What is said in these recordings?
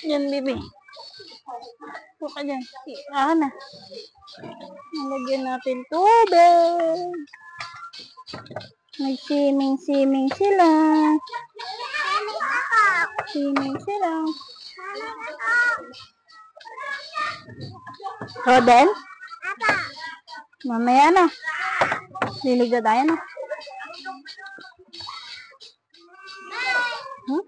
Yan, bibi. Buka dyan. Ah, na. Nalagyan natin tubig. Nag-swimming sila. Swimming sila. Roden? Mamaya na. Lilig na tayo na. Hmm?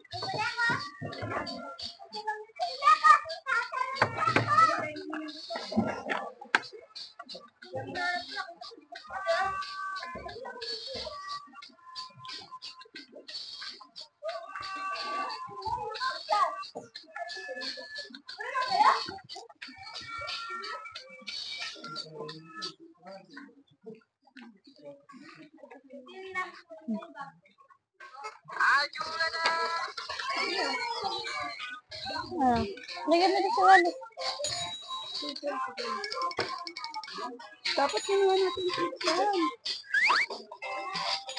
Lagyan natin sa wali. Dapat kinuha natin ito.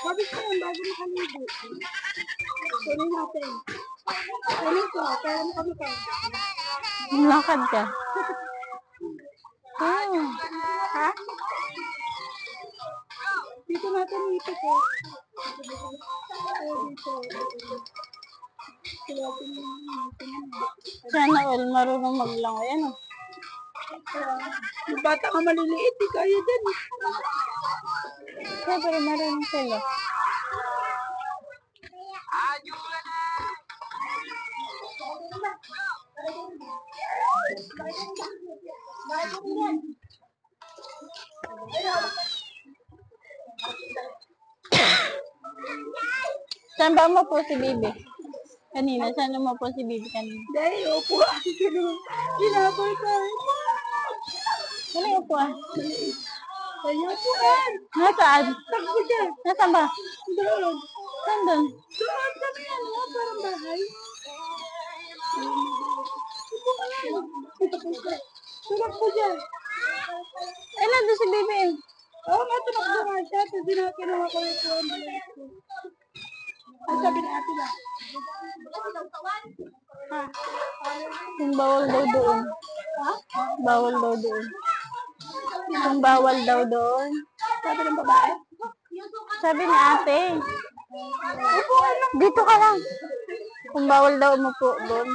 Mabis na yun bago makaligo. Kunin natin. Kunin ko. Kaya mo kami ka. Lakad ka. Ha? Dito natin ito ko. Sana all marunong maglangoy. Ano? Yung bata ka maliliit, di kaya dyan. Siyempre marunong sila. Saan ba mo po si Bibi? Kanina, saan mo po si Bibi kanina? Dahil upo ako ganun. Ginabay ka. Ano yung upo ah? Kaya upuan. Nasaan? Takbo dyan. Nasaan ba? Doon. Saan doon? Doon kami yan. Parang bahay. Upo ka lang. Tulak po dyan. Eh, nandun si Bibi eh. Oo, matulak mo nga siya. Tapos kinuha ko yung upuan. Ang sabi na ate ba? Ha? Yung bawal daw doon. Ha? Bawal daw doon. Yung bawal daw doon. Sabi ng babae? Sabi ni ate. Dito ka lang. Kung bawal daw umupo doon.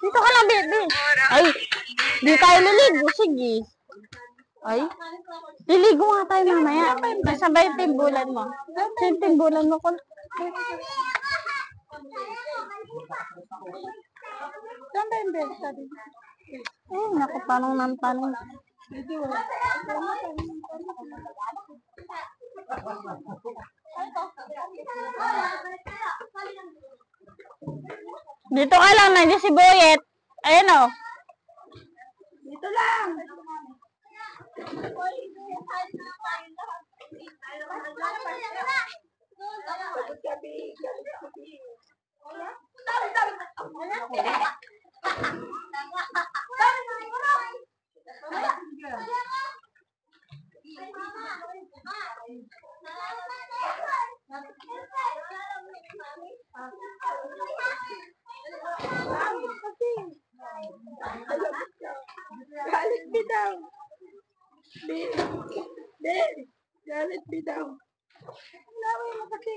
Dito ka lang, baby. Ay, di tayo liligo. Sige. Ay, liligo nga tayo mamaya. Sabay timbulan mo. Timbulan mo ko. Saan ba yung bed? Eh, naku, tanong ng tanong. Dito ka lang, nandiyan si Boyet. Ayan o. Dito lang. Galit bitaw. Galit bitaw. Laway mo kasi.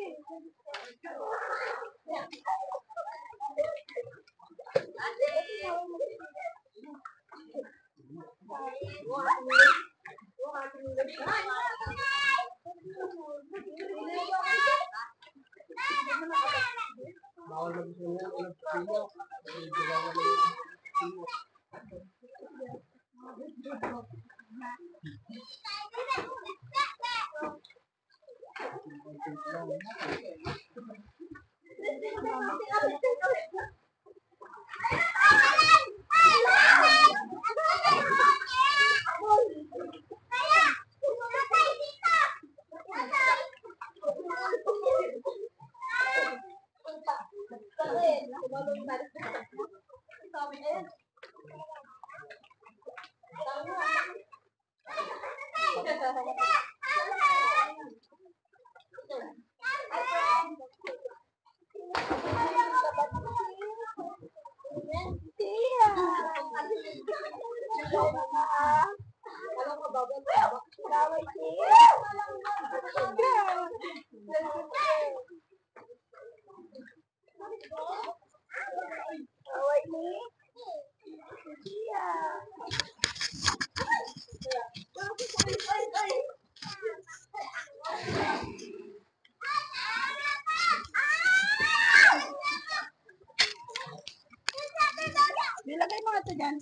Nilagay mo ito dyan.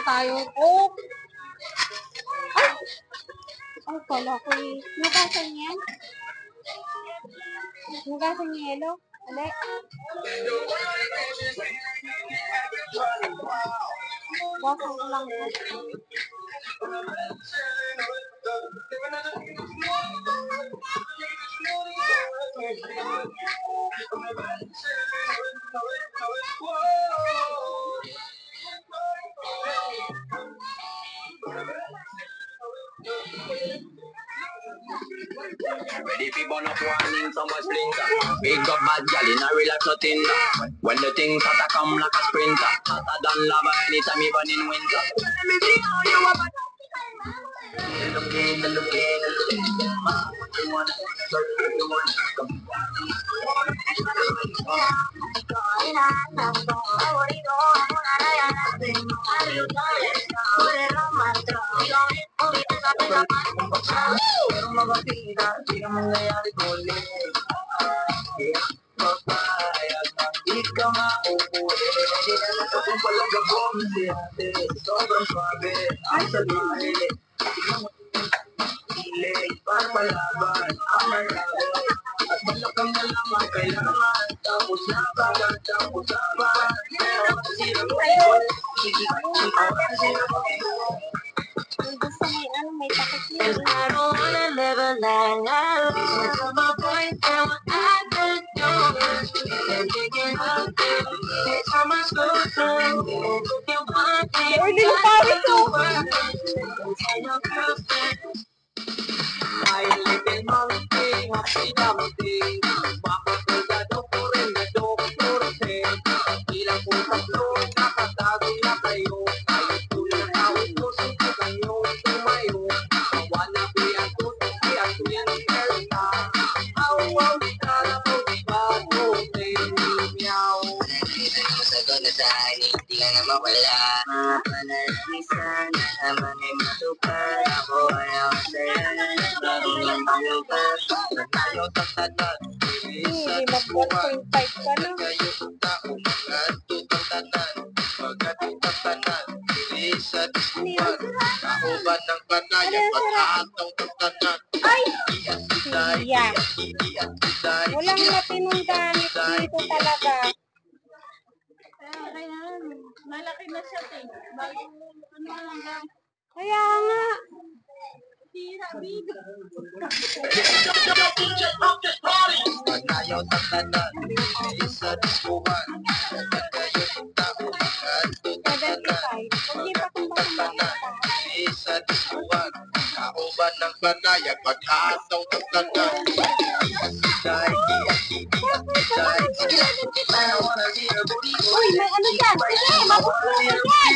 tayo. Oh! Ay! Ay, pala ko eh. Nagasan yan? Nagasan yung yelo? Alay. Basan ko lang yan. Ready for burn up warning, so much splinter. Big up bad gal in a relax nothing. When the things start to come like a sprinter, hotter than lava anytime even in winter. Let me see how you are. Looking, looking, looking. What you want? What you want? Pero mga tira, di na mangyayari ulit. Papayag na di ka mauuli. Kung palang gabong si ate, sobrang swabe. Ang saluhe, hilig, para palaban ang nalaban. At malakang nalaman, kailangan. Tapos na bagan, tapos na bagan. Gusto may takot niya. And I don't wanna live a lie, lie. This is my boyfriend, what I could do. And thinking of it, it's on my scooter. Looking one thing, Or din pawis ko. and your girlfriend. I live in mountain, happy dumping. Makatulad daw po rin na doktor, ilang po tatlo, nakatago na kayo. Kayo tulad awit mo, subukan nyo tumayo. Wala po yan po, yan po yan Erta. Awaw, kala mo di ba meow. Nakikita mo sa ganasan, hindi ka na mawala. Mga panalangin sana, naman ay matupad. Ako ay ako sa'yo, naging malubas. Tayo tatanan, Hindi, mag-1.5 ka na. kayo ang tao, mag-atutang tanan. Mag-atutang tanan, bilis at iskupan. Kauban ng banayan, pag-aataw ng tanan. Ay! Iyan, iday, Siya. iyan, iday. Walang matinong gamit dito talaga. Kaya, malaki na siya, te. Ano lang lang. Kaya nga. Tira, bibi. Panayaw ng tanan, bilis at iskupan. Kayo ang tao, mag-atutang tanan. 75. Hindi pa kung bakit Bilis at iskupan. Kauban ng banayan, pag-aataw ng tanan. Iyan, iday, iday. Uy, may ano dyan? Sige, mapupunan yan.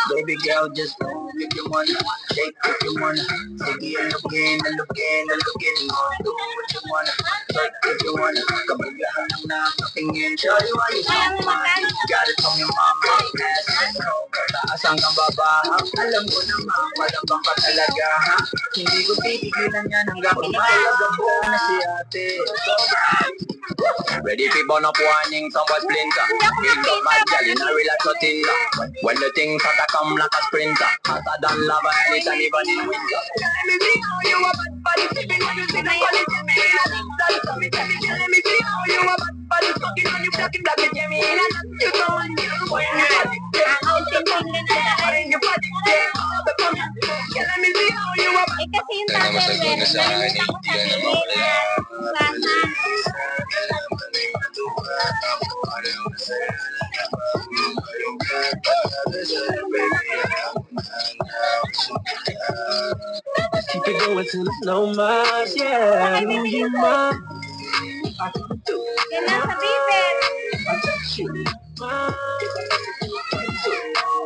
Baby girl, just move if you wanna, shake if you wanna. Sige, alugin, alugin, alugin mo. Do what you wanna, work if you wanna. Kabagahan lang na patingin. Show you why you so fine. Got it from your mama, ass and no. Taasan kang baba, alam ko naman, walang bang ka talaga, ha? Hindi ko titigilan yan hanggang umalagang ko na si ate. Ready for burn up warning, someone splinter. Big up bad gal in a relax nothing. When the things start to come like a sprinter, hotter than lava anytime even in winter. Let me see how you a bad body sipping when you see the quality. Let me see how you a bad body sucking when you black it, Jimmy. You know what you're going to do. In your body, yeah. Let me see how you a bad. Kasi yung Tupperware, nalimutan ko sabihin na usahan. Keep it going till it's no more, yeah. You mom. Yan lang sa bibig.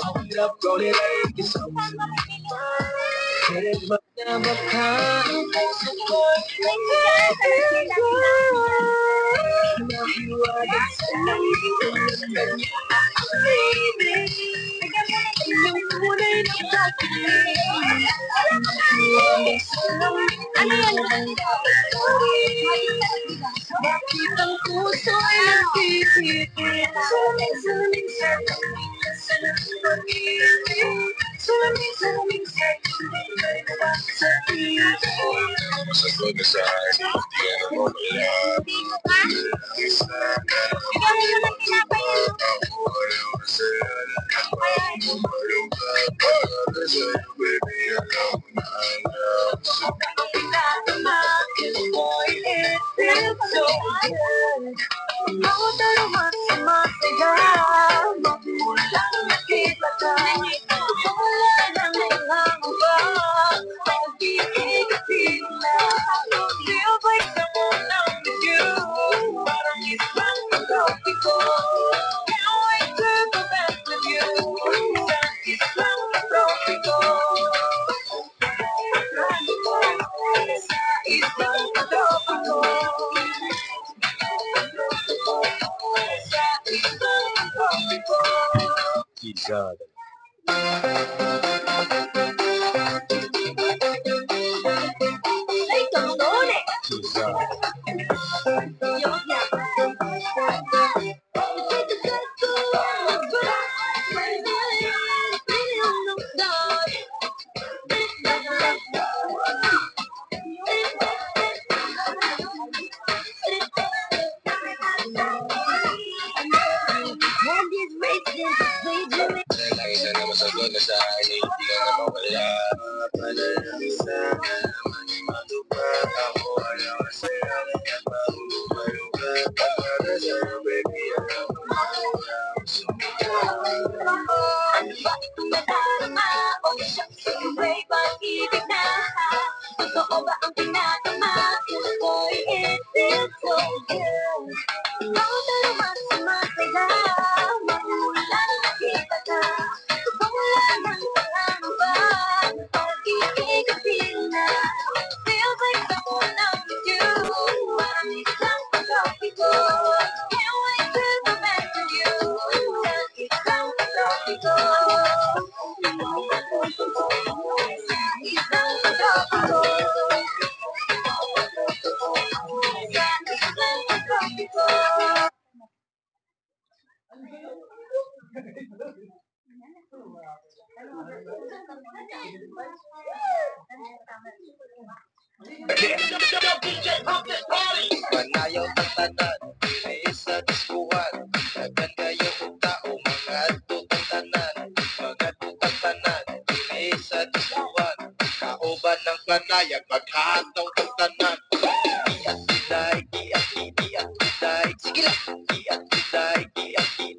Hold up, roll it up, get some. Get it, but never come. Love you, I got Ano yan? Bakit ang puso ay nagpipigil? Sulit-sulit sa Manayaw ng tanan, dili sa diskuhan. Dagan kayo kung tao, mga tutang tanan. Mga tutang tanan, dili sa diskuhan. Kauban ng panayag, maghataw ng tanan. Iat tuday, iat iat tuday. Sige lang, iat tuday,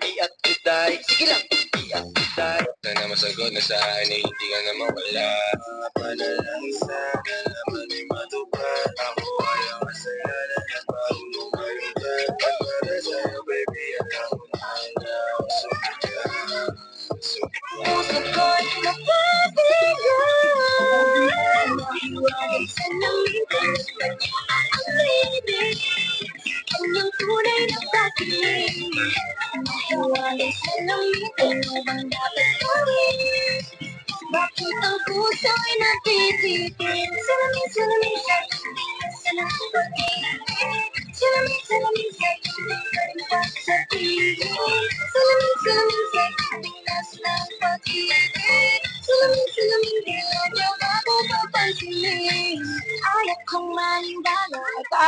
iat tuday. Sige lang, iat tuday. Sana masagot na sa akin ay hindi ka na mawala. Panalangin sa akin naman ay matupad. Ako ay ang masaya na marunong malugad. At para sa'yo baby, alam mo na ang sukat ka. Puso ko'y napabigan. Iwalay sa namitan, ang linig. Kanyang tunay na pag-ibig. Iwalay sa namitan, ang dapat gawin. Bakit ang puso'y natitigil? Salamin, salamin sa salamin pag-ibig. Salamin, salamin sa sa tingin. Salamin, salamin sa pinas ng pag-ibig. Salamin, salamin din niyo ako papansinin. Ayaw kong manindala. Ito